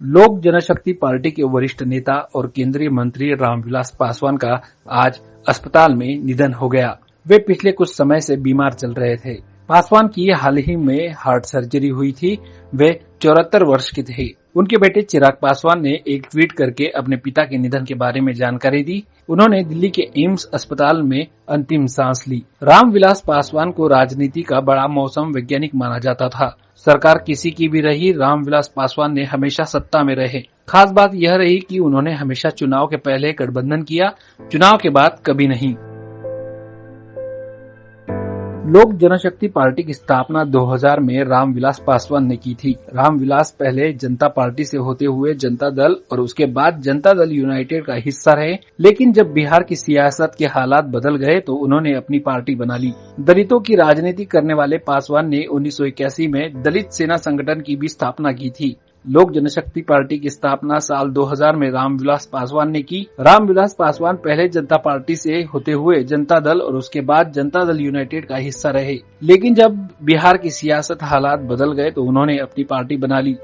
लोक जनशक्ति पार्टी के वरिष्ठ नेता और केंद्रीय मंत्री रामविलास पासवान का आज अस्पताल में निधन हो गया। वे पिछले कुछ समय से बीमार चल रहे थे। पासवान की हाल ही में हार्ट सर्जरी हुई थी। वे 74 वर्ष के थे। उनके बेटे चिराग पासवान ने एक ट्वीट करके अपने पिता के निधन के बारे में जानकारी दी। उन्होंने दिल्ली के एम्स अस्पताल में अंतिम सांस ली। रामविलास पासवान को राजनीति का बड़ा मौसम वैज्ञानिक माना जाता था। सरकार किसी की भी रही, रामविलास पासवान ने हमेशा सत्ता में रहे। खास बात यह रही कि उन्होंने हमेशा चुनाव के पहले गठबंधन किया, चुनाव के बाद कभी नहीं। लोक जनशक्ति पार्टी की स्थापना 2000 में रामविलास पासवान ने की थी। रामविलास पहले जनता पार्टी से होते हुए जनता दल और उसके बाद जनता दल यूनाइटेड का हिस्सा रहे, लेकिन जब बिहार की सियासत के हालात बदल गए तो उन्होंने अपनी पार्टी बना ली। दलितों की राजनीति करने वाले पासवान ने 1981 में दलित सेना संगठन की भी स्थापना की थी। लोक जनशक्ति पार्टी की स्थापना साल 2000 में रामविलास पासवान ने की। रामविलास पासवान पहले जनता पार्टी से होते हुए जनता दल और उसके बाद जनता दल यूनाइटेड का हिस्सा रहे, लेकिन जब बिहार की सियासत हालात बदल गए तो उन्होंने अपनी पार्टी बना ली।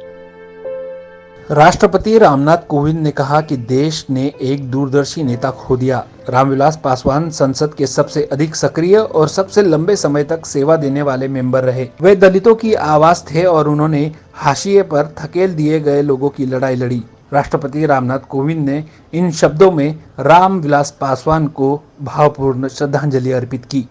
राष्ट्रपति रामनाथ कोविंद ने कहा कि देश ने एक दूरदर्शी नेता खो दिया। रामविलास पासवान संसद के सबसे अधिक सक्रिय और सबसे लंबे समय तक सेवा देने वाले मेंबर रहे। वे दलितों की आवाज थे और उन्होंने हाशिए पर धकेल दिए गए लोगों की लड़ाई लड़ी। राष्ट्रपति रामनाथ कोविंद ने इन शब्दों में रामविलास पासवान को भावपूर्ण श्रद्धांजलि अर्पित की।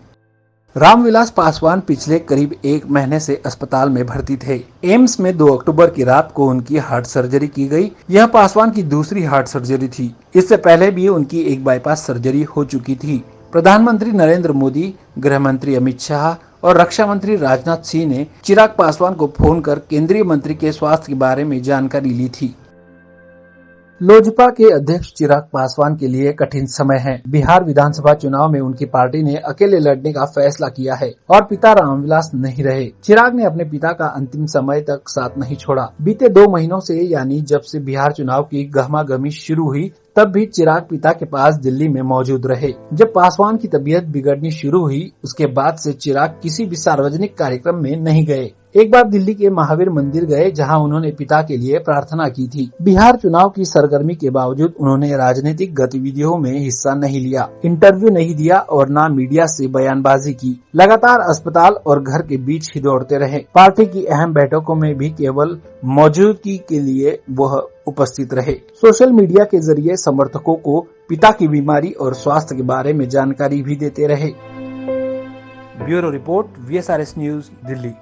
रामविलास पासवान पिछले करीब 1 महीने से अस्पताल में भर्ती थे। एम्स में 2 अक्टूबर की रात को उनकी हार्ट सर्जरी की गई। यह पासवान की दूसरी हार्ट सर्जरी थी। इससे पहले भी उनकी एक बाईपास सर्जरी हो चुकी थी। प्रधानमंत्री नरेंद्र मोदी, गृह मंत्री अमित शाह और रक्षा मंत्री राजनाथ सिंह ने चिराग पासवान को फोन कर केंद्रीय मंत्री के स्वास्थ्य के बारे में जानकारी ली थी। लोजपा के अध्यक्ष चिराग पासवान के लिए कठिन समय है। बिहार विधानसभा चुनाव में उनकी पार्टी ने अकेले लड़ने का फैसला किया है और पिता रामविलास नहीं रहे। चिराग ने अपने पिता का अंतिम समय तक साथ नहीं छोड़ा। बीते 2 महीनों से, यानी जब से बिहार चुनाव की गहमागहमी शुरू हुई, तब भी चिराग पिता के पास दिल्ली में मौजूद रहे। जब पासवान की तबीयत बिगड़नी शुरू हुई, उसके बाद से चिराग किसी भी सार्वजनिक कार्यक्रम में नहीं गए। एक बार दिल्ली के महावीर मंदिर गए, जहां उन्होंने पिता के लिए प्रार्थना की थी। बिहार चुनाव की सरगर्मी के बावजूद उन्होंने राजनीतिक गतिविधियों में हिस्सा नहीं लिया, इंटरव्यू नहीं दिया और न मीडिया से बयानबाजी की। लगातार अस्पताल और घर के बीच ही दौड़ते रहे। पार्टी की अहम बैठकों में भी केवल मौजूदगी के लिए वह उपस्थित रहे। सोशल मीडिया के जरिए समर्थकों को पिता की बीमारी और स्वास्थ्य के बारे में जानकारी भी देते रहे। Bureau report, VSRS news, Delhi.